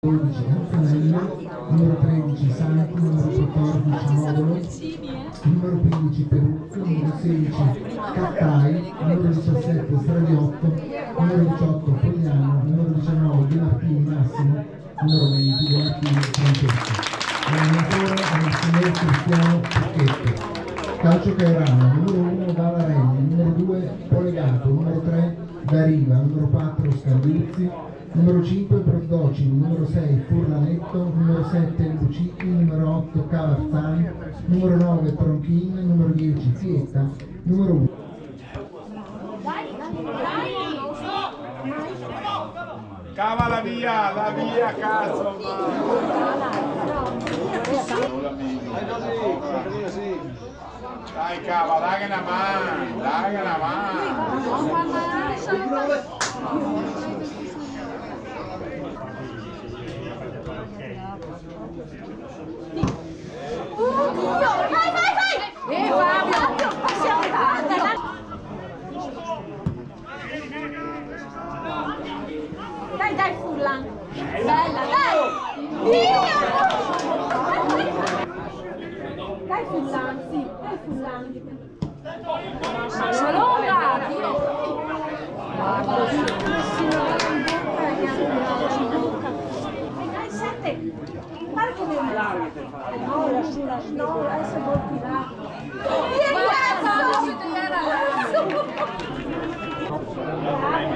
12 Antonello, numero 13 Santi, numero 14 Modolo, numero 15 Peruzzo, numero 16 Cattai, numero 17 Stradiotto, numero 18 Pogliano, numero 19 Di Martini Massimo, numero 20 Di Martini Francesco. Allenatore è il signor Cristiano Picchetto. Calcio Cairano, numero 1 Valarelli, numero 2 Polegato, numero 3 Dariva, numero 4 Scanduzzi, numero 5 Prozdocini, numero 6 Furlanetto, numero 7 Lucicchi, numero 8 Cavarzani, numero 9 Tronchin, numero 10 Fietta, numero 1. Cava la via, cazzo! Dai cava, dai una mano, dai una mano! Vai! Fabio! Passiamo dai Furlan! Bella, dai! Via! Dai Furlan, sì, dai Furlan! Salonga! Dai, sette! Guarda che no, adesso è molto là.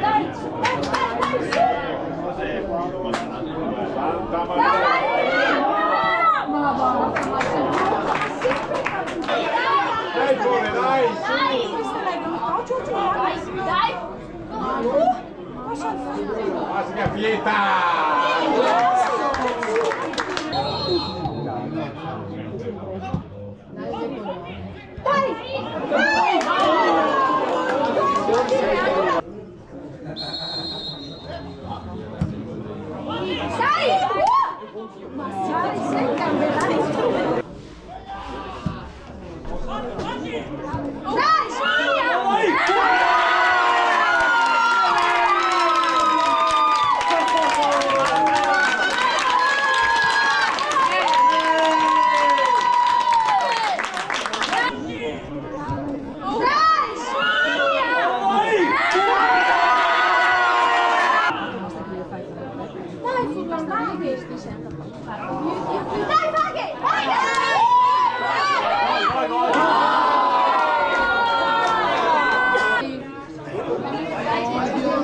Dai, Massima pietà!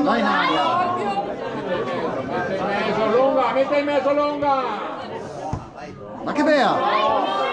Vai Nadia! Mezzo lunga, mette in mezzo lunga! Ma che bea!